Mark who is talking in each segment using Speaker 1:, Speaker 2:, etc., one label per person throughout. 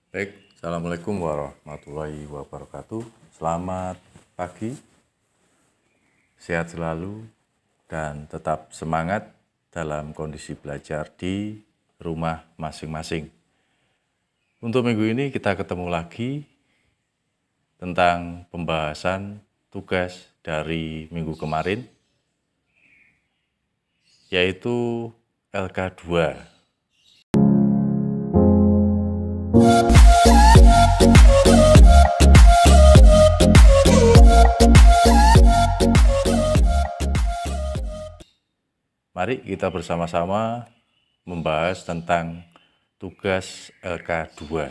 Speaker 1: Baik, Assalamualaikum warahmatullahi wabarakatuh. Selamat pagi, sehat selalu, dan tetap semangat dalam kondisi belajar di rumah masing-masing. Untuk minggu ini kita ketemu lagi tentang pembahasan tugas dari minggu kemarin, yaitu LK2. Mari kita bersama-sama membahas tentang tugas LK2.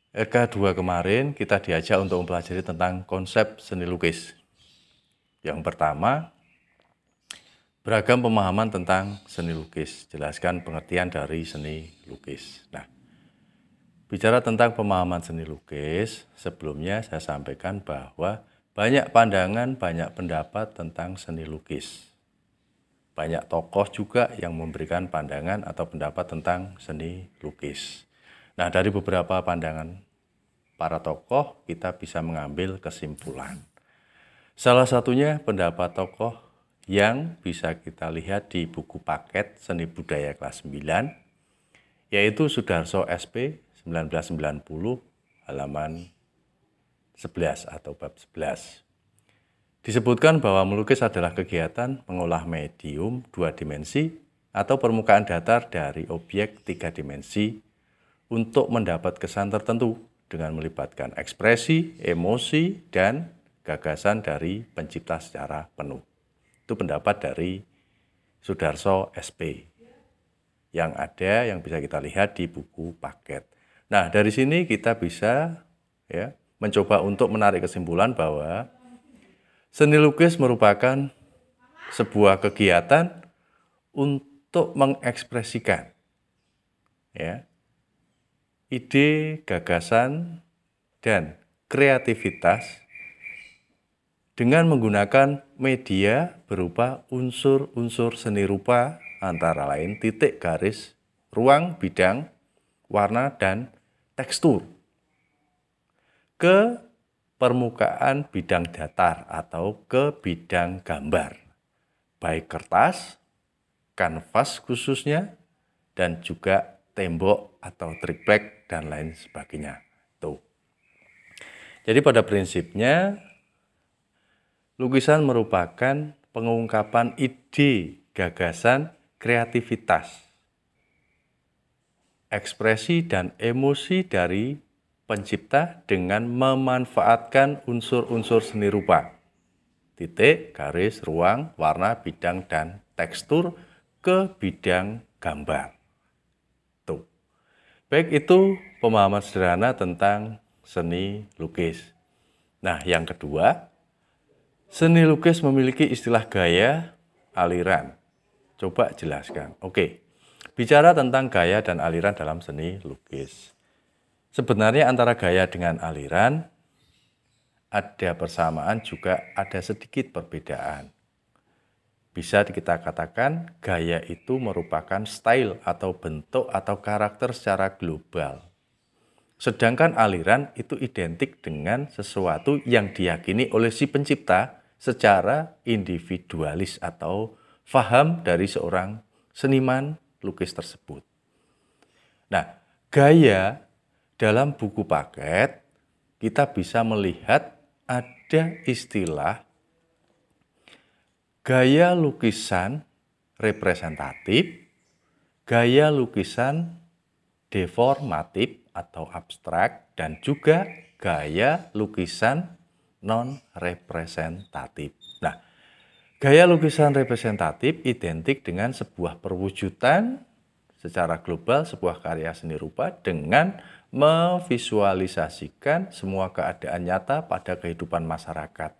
Speaker 1: LK2 kemarin kita diajak untuk mempelajari tentang konsep seni lukis. Yang pertama, beragam pemahaman tentang seni lukis. Jelaskan pengertian dari seni lukis. Nah, bicara tentang pemahaman seni lukis, sebelumnya saya sampaikan bahwa banyak pandangan, banyak pendapat tentang seni lukis. Banyak tokoh juga yang memberikan pandangan atau pendapat tentang seni lukis. Nah, dari beberapa pandangan para tokoh, kita bisa mengambil kesimpulan. Salah satunya pendapat tokoh yang bisa kita lihat di buku paket Seni Budaya kelas 9, yaitu Sudarso SP 1990 halaman 11 atau bab 11. Disebutkan bahwa melukis adalah kegiatan mengolah medium 2 dimensi atau permukaan datar dari objek 3 dimensi untuk mendapat kesan tertentu dengan melibatkan ekspresi, emosi, dan gagasan dari pencipta secara penuh. Itu pendapat dari Sudarso SP yang bisa kita lihat di buku paket. Nah, dari sini kita bisa mencoba untuk menarik kesimpulan bahwa seni lukis merupakan sebuah kegiatan untuk mengekspresikan ide, gagasan, dan kreativitas dengan menggunakan media berupa unsur-unsur seni rupa antara lain titik, garis, ruang, bidang, warna, dan tekstur ke permukaan bidang datar atau ke bidang gambar, baik kertas, kanvas khususnya, dan juga tembok atau triplek dan lain sebagainya. Tuh. Jadi pada prinsipnya lukisan merupakan pengungkapan ide, gagasan, kreativitas, ekspresi dan emosi dari pencipta dengan memanfaatkan unsur-unsur seni rupa, titik, garis, ruang, warna, bidang, dan tekstur ke bidang gambar. Tuh. Baik, itu pemahaman sederhana tentang seni lukis. Nah, yang kedua, seni lukis memiliki istilah gaya, aliran. Coba jelaskan. Oke, bicara tentang gaya dan aliran dalam seni lukis. Sebenarnya antara gaya dengan aliran ada persamaan juga ada sedikit perbedaan. Bisa kita katakan gaya itu merupakan style atau bentuk atau karakter secara global. Sedangkan aliran itu identik dengan sesuatu yang diyakini oleh si pencipta secara individualis atau faham dari seorang seniman lukis tersebut. Nah, gaya dalam buku paket, kita bisa melihat ada istilah gaya lukisan representatif, gaya lukisan deformatif atau abstrak, dan juga gaya lukisan non-representatif. Nah, gaya lukisan representatif identik dengan sebuah perwujudan secara global sebuah karya seni rupa dengan memvisualisasikan semua keadaan nyata pada kehidupan masyarakat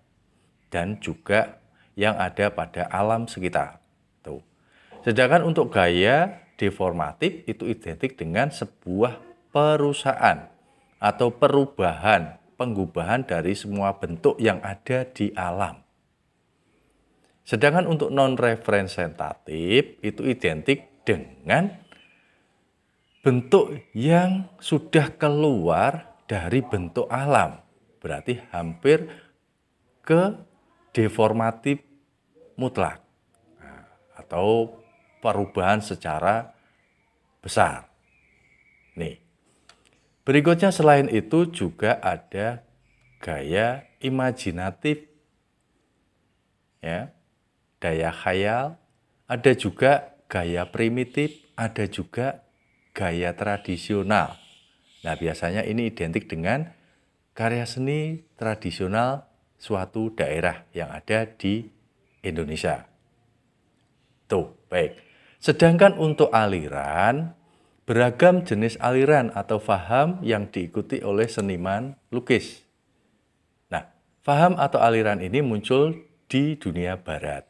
Speaker 1: dan juga yang ada pada alam sekitar. Tuh. Sedangkan untuk gaya deformatif itu identik dengan sebuah perusahaan atau perubahan, pengubahan dari semua bentuk yang ada di alam. Sedangkan untuk non-representatif itu identik dengan bentuk yang sudah keluar dari bentuk alam. Berarti hampir ke deformatif mutlak atau perubahan secara besar. Nih. Berikutnya selain itu juga ada gaya imajinatif, ya, daya khayal, ada juga gaya primitif, ada juga gaya tradisional. Nah, biasanya ini identik dengan karya seni tradisional suatu daerah yang ada di Indonesia. Tuh, baik. Sedangkan untuk aliran, beragam jenis aliran atau faham yang diikuti oleh seniman lukis. Nah, faham atau aliran ini muncul di dunia barat.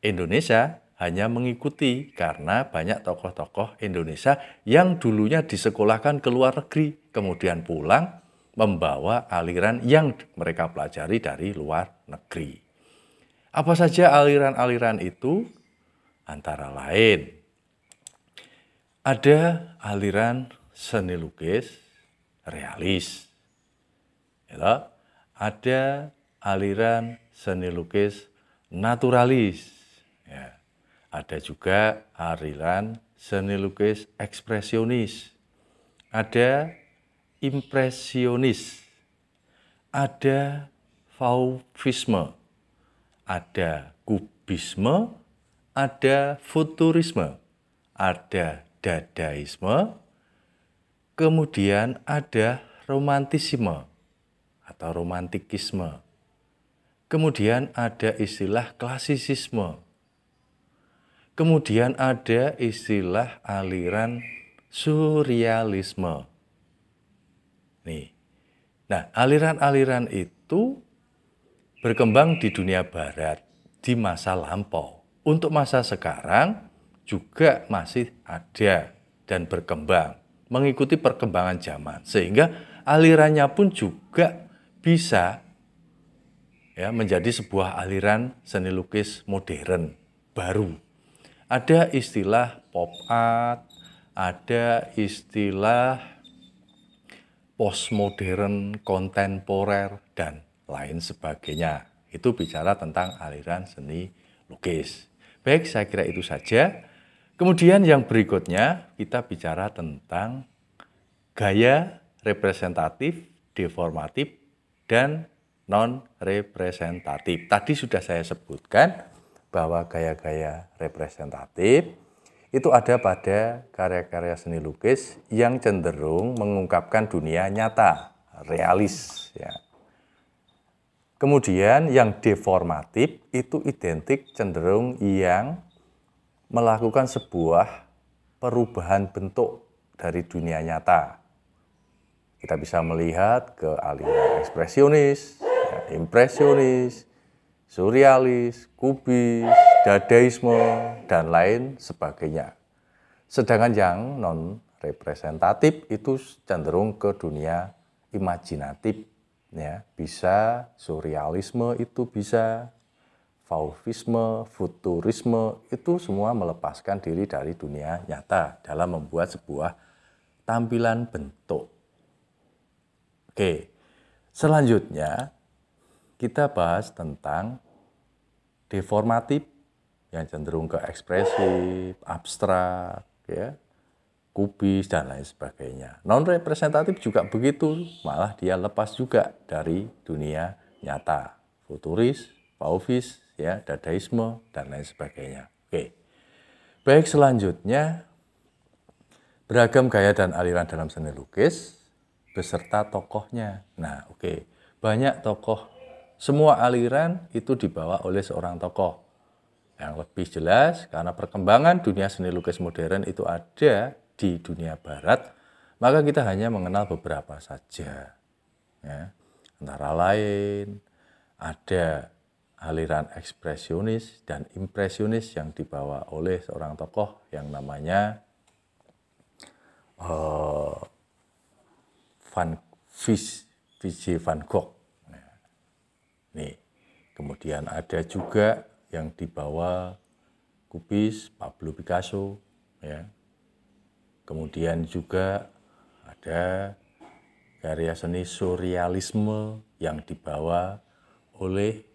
Speaker 1: Indonesia hanya mengikuti karena banyak tokoh-tokoh Indonesia yang dulunya disekolahkan ke luar negeri, kemudian pulang membawa aliran yang mereka pelajari dari luar negeri. Apa saja aliran-aliran itu? Antara lain, ada aliran seni lukis realis, ya, ada aliran seni lukis naturalis, ya. Ada juga aliran seni lukis ekspresionis, ada impresionis, ada fauvisme, ada kubisme, ada futurisme, ada dadaisme, kemudian ada romantisme atau romantikisme. Kemudian ada istilah klasisisme. Kemudian ada istilah aliran surrealisme. Nih. Nah, aliran-aliran itu berkembang di dunia barat di masa lampau. Untuk masa sekarang juga masih ada dan berkembang, mengikuti perkembangan zaman. Sehingga alirannya pun juga bisa, ya, menjadi sebuah aliran seni lukis modern, baru. Ada istilah pop art, ada istilah postmodern, kontemporer, dan lain sebagainya. Itu bicara tentang aliran seni lukis. Baik, saya kira itu saja. Kemudian yang berikutnya kita bicara tentang gaya representatif, deformatif, dan non-representatif. Tadi sudah saya sebutkan bahwa gaya-gaya representatif itu ada pada karya-karya seni lukis yang cenderung mengungkapkan dunia nyata, realis, ya. Kemudian yang deformatif itu identik cenderung yang melakukan sebuah perubahan bentuk dari dunia nyata. Kita bisa melihat ke aliran ekspresionis, ya, impresionis, surrealis, kubis, dadaisme, dan lain sebagainya. Sedangkan yang non-representatif itu cenderung ke dunia imajinatif, ya, bisa surrealisme, itu bisa fauvisme, futurisme, itu semua melepaskan diri dari dunia nyata dalam membuat sebuah tampilan bentuk. Oke, selanjutnya kita bahas tentang deformatif yang cenderung ke ekspresif, abstrak, ya, kubis, dan lain sebagainya. Non-representatif juga begitu, malah dia lepas juga dari dunia nyata. Futuris, fauvis, ya, dadaisme, dan lain sebagainya. Oke. Baik, selanjutnya beragam gaya dan aliran dalam seni lukis beserta tokohnya. Nah, oke. Banyak tokoh, semua aliran itu dibawa oleh seorang tokoh. Yang lebih jelas, karena perkembangan dunia seni lukis modern itu ada di dunia barat, maka kita hanya mengenal beberapa saja. Ya. Antara lain, ada aliran ekspresionis dan impresionis yang dibawa oleh seorang tokoh yang namanya V.J. van Gogh. Nih, kemudian ada juga yang dibawa kubis Pablo Picasso, ya. Kemudian juga ada karya seni surrealisme yang dibawa oleh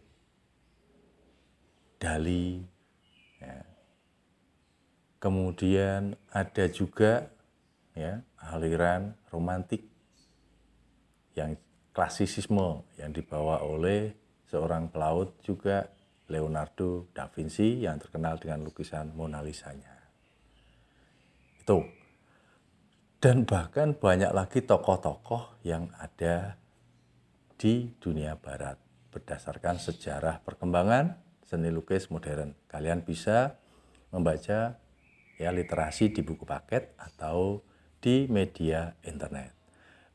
Speaker 1: Dali. Ya. Kemudian ada juga ya aliran romantik yang klasisisme yang dibawa oleh seorang pelaut juga Leonardo da Vinci yang terkenal dengan lukisan Mona Lisa-nya. Itu. Dan bahkan banyak lagi tokoh-tokoh yang ada di dunia barat berdasarkan sejarah perkembangan seni lukis modern. Kalian bisa membaca ya literasi di buku paket atau di media internet.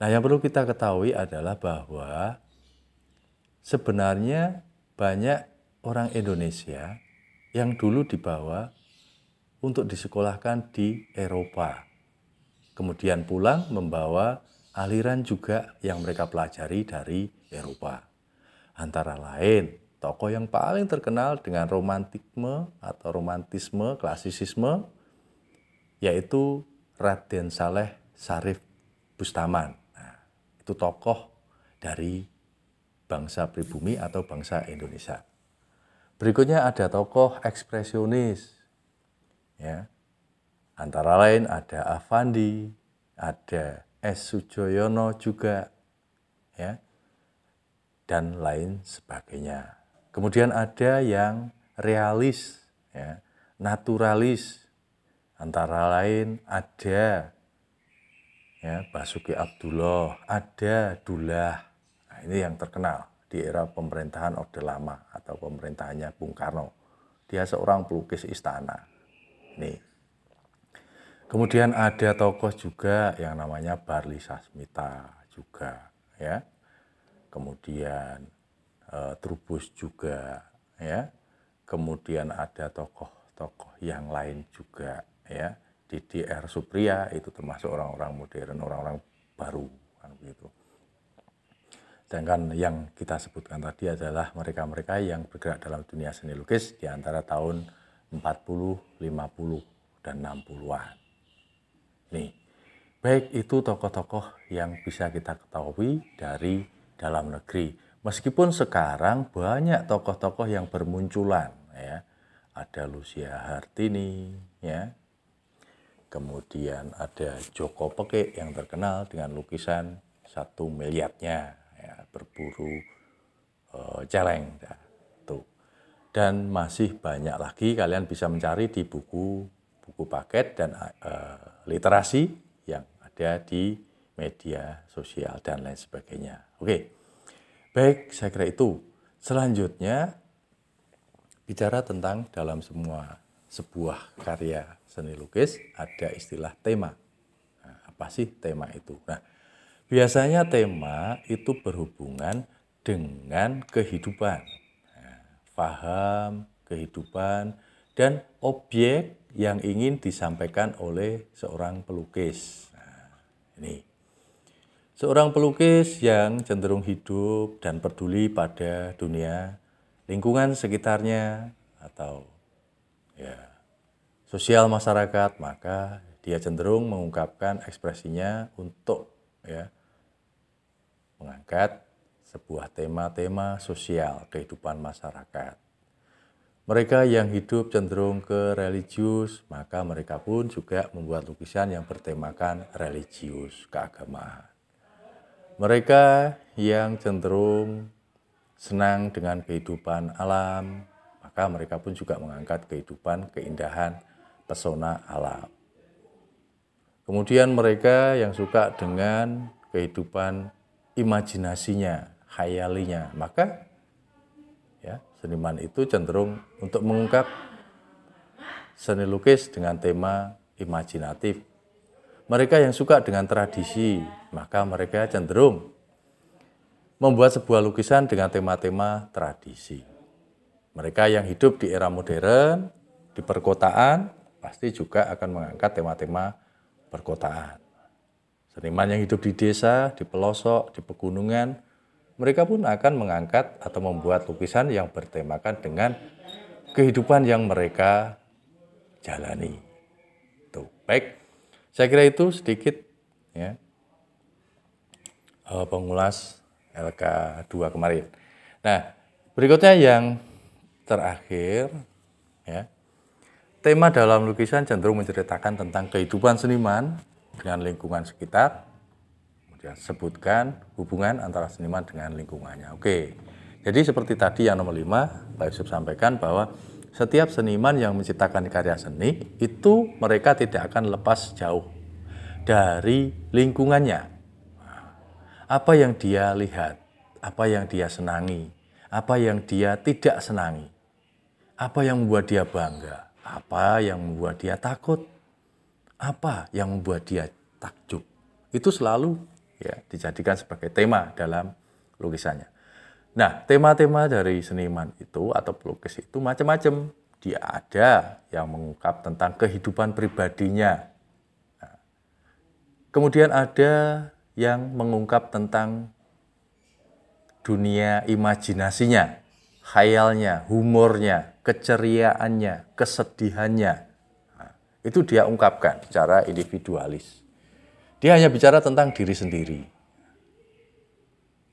Speaker 1: Nah, yang perlu kita ketahui adalah bahwa sebenarnya banyak orang Indonesia yang dulu dibawa untuk disekolahkan di Eropa. Kemudian pulang membawa aliran juga yang mereka pelajari dari Eropa. Antara lain, tokoh yang paling terkenal dengan romantisme atau romantisme, klasisisme, yaitu Raden Saleh Syarif Bustaman. Nah, itu tokoh dari bangsa pribumi atau bangsa Indonesia. Berikutnya ada tokoh ekspresionis. Ya. Antara lain ada Avandi, ada S. Sujoyono juga, ya, dan lain sebagainya. Kemudian ada yang realis, ya, naturalis. Antara lain ada ya, Basuki Abdullah, ada Dullah. Nah, ini yang terkenal di era pemerintahan Orde Lama atau pemerintahannya Bung Karno. Dia seorang pelukis istana. Nih. Kemudian ada tokoh juga yang namanya Barli Sasmita juga, ya. Kemudian Trubus juga, ya. Kemudian ada tokoh-tokoh yang lain juga, ya. Didi R. Supriya itu termasuk orang-orang modern, orang-orang baru, kan begitu. Sedangkan yang kita sebutkan tadi adalah mereka-mereka yang bergerak dalam dunia seni lukis di antara tahun 40, 50, dan 60-an. Nih, baik itu tokoh-tokoh yang bisa kita ketahui dari dalam negeri. Meskipun sekarang banyak tokoh-tokoh yang bermunculan, ya. Ada Lucia Hartini, ya. Kemudian ada Joko Peke yang terkenal dengan lukisan 1 miliarnya, ya, berburu celeng. Ya, tuh. Dan masih banyak lagi kalian bisa mencari di buku paket dan literasi yang ada di media sosial dan lain sebagainya. Oke, baik, saya kira itu. Selanjutnya, bicara tentang dalam sebuah karya seni lukis ada istilah tema. Nah, apa sih tema itu? Nah, biasanya tema itu berhubungan dengan kehidupan, paham, kehidupan, dan objek yang ingin disampaikan oleh seorang pelukis. Nah, ini. Seorang pelukis yang cenderung hidup dan peduli pada dunia, lingkungan sekitarnya, atau ya sosial masyarakat, maka dia cenderung mengungkapkan ekspresinya untuk ya mengangkat sebuah tema-tema sosial kehidupan masyarakat. Mereka yang hidup cenderung ke religius, maka mereka pun juga membuat lukisan yang bertemakan religius, keagamaan. Mereka yang cenderung senang dengan kehidupan alam, maka mereka pun juga mengangkat kehidupan, keindahan, pesona alam. Kemudian mereka yang suka dengan kehidupan imajinasinya, khayalinya, maka ya, seniman itu cenderung untuk mengungkap seni lukis dengan tema imajinatif. Mereka yang suka dengan tradisi, maka mereka cenderung membuat sebuah lukisan dengan tema-tema tradisi. Mereka yang hidup di era modern, di perkotaan, pasti juga akan mengangkat tema-tema perkotaan. Seniman yang hidup di desa, di pelosok, di pegunungan, mereka pun akan mengangkat atau membuat lukisan yang bertemakan dengan kehidupan yang mereka jalani. Tuh, baik. Saya kira itu sedikit ya pengulas LK2 kemarin. Nah, berikutnya yang terakhir ya. Tema dalam lukisan cenderung menceritakan tentang kehidupan seniman dengan lingkungan sekitar. Kemudian sebutkan hubungan antara seniman dengan lingkungannya. Oke. Jadi seperti tadi yang nomor 5, Pak Yusuf sampaikan bahwa setiap seniman yang menciptakan karya seni itu mereka tidak akan lepas jauh dari lingkungannya. Apa yang dia lihat, apa yang dia senangi, apa yang dia tidak senangi, apa yang membuat dia bangga, apa yang membuat dia takut, apa yang membuat dia takjub. Itu selalu ya dijadikan sebagai tema dalam lukisannya. Nah, tema-tema dari seniman itu atau pelukis itu macam-macam. Dia ada yang mengungkap tentang kehidupan pribadinya. Nah, kemudian ada yang mengungkap tentang dunia imajinasinya, khayalnya, humornya, keceriaannya, kesedihannya. Nah, itu dia ungkapkan secara individualis. Dia hanya bicara tentang diri sendiri.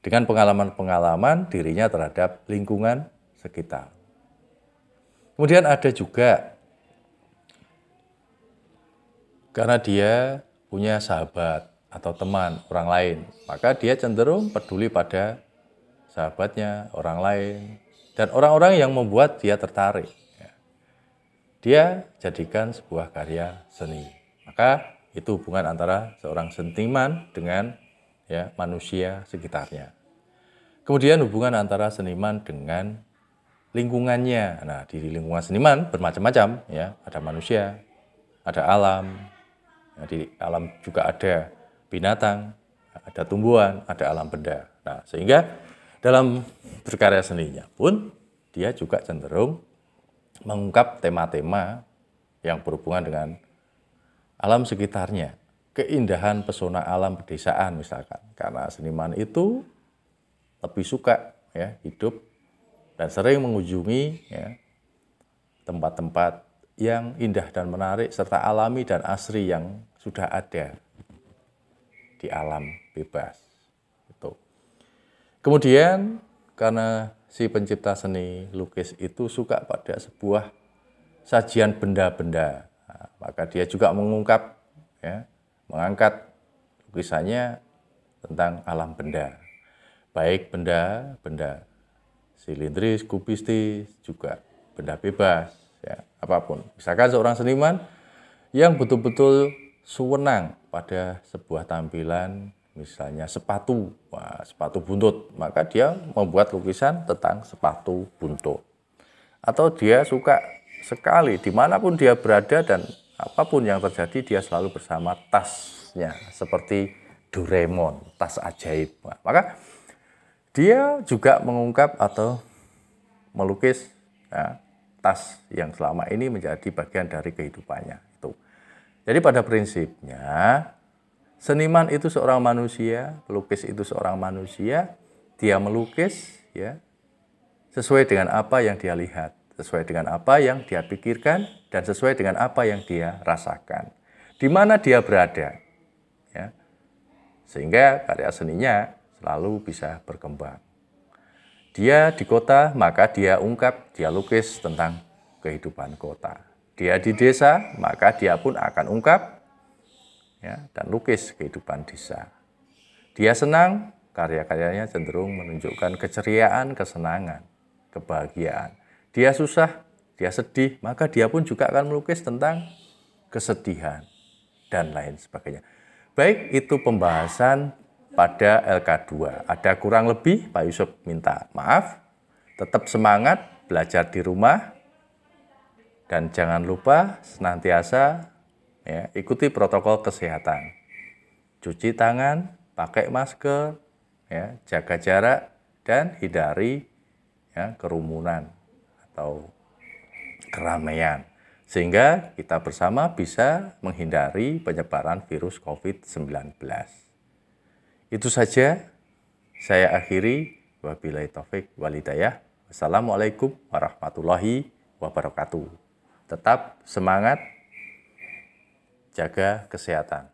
Speaker 1: Dengan pengalaman-pengalaman dirinya terhadap lingkungan sekitar. Kemudian ada juga karena dia punya sahabat atau teman orang lain, maka dia cenderung peduli pada sahabatnya, orang lain, dan orang-orang yang membuat dia tertarik. Dia jadikan sebuah karya seni. Maka itu hubungan antara seorang seniman dengan ya manusia sekitarnya. Kemudian hubungan antara seniman dengan lingkungannya. Nah, di lingkungan seniman bermacam-macam ya, ada manusia, ada alam. Ya, di alam juga ada binatang, ada tumbuhan, ada alam benda. Nah, sehingga dalam berkarya seninya pun dia juga cenderung mengungkap tema-tema yang berhubungan dengan alam sekitarnya. Keindahan pesona alam pedesaan misalkan. Karena seniman itu lebih suka ya hidup dan sering mengunjungi ya, tempat-tempat yang indah dan menarik serta alami dan asri yang sudah ada di alam bebas. Itu. Kemudian karena si pencipta seni lukis itu suka pada sebuah sajian benda-benda, nah, maka dia juga mengungkap ya, mengangkat lukisannya tentang alam benda. Baik benda silindris, kubistis, juga benda bebas, ya, apapun. Misalkan seorang seniman yang betul-betul sewenang pada sebuah tampilan, misalnya sepatu, sepatu buntut, maka dia membuat lukisan tentang sepatu buntut. Atau dia suka sekali dimanapun dia berada dan apapun yang terjadi dia selalu bersama tasnya, seperti Doraemon, tas ajaib. Maka dia juga mengungkap atau melukis ya, tas yang selama ini menjadi bagian dari kehidupannya. Itu. Jadi pada prinsipnya seniman itu seorang manusia, pelukis itu seorang manusia, dia melukis ya sesuai dengan apa yang dia lihat, sesuai dengan apa yang dia pikirkan dan sesuai dengan apa yang dia rasakan. Di mana dia berada. Ya. Sehingga karya seninya selalu bisa berkembang. Dia di kota, maka dia ungkap, dia lukis tentang kehidupan kota. Dia di desa, maka dia pun akan ungkap ya, dan lukis kehidupan desa. Dia senang, karya-karyanya cenderung menunjukkan keceriaan, kesenangan, kebahagiaan. Dia susah, dia sedih, maka dia pun juga akan melukis tentang kesedihan dan lain sebagainya. Baik itu pembahasan pada LK2. Ada kurang lebih, Pak Yusuf minta maaf. Tetap semangat, belajar di rumah. Dan jangan lupa senantiasa ya, ikuti protokol kesehatan. Cuci tangan, pakai masker, ya, jaga jarak, dan hindari ya, kerumunan atau keramaian. Sehingga kita bersama bisa menghindari penyebaran virus COVID-19. Itu saja saya akhiri. Wabillahi taufik walhidayah. Wassalamualaikum warahmatullahi wabarakatuh. Tetap semangat, jaga kesehatan.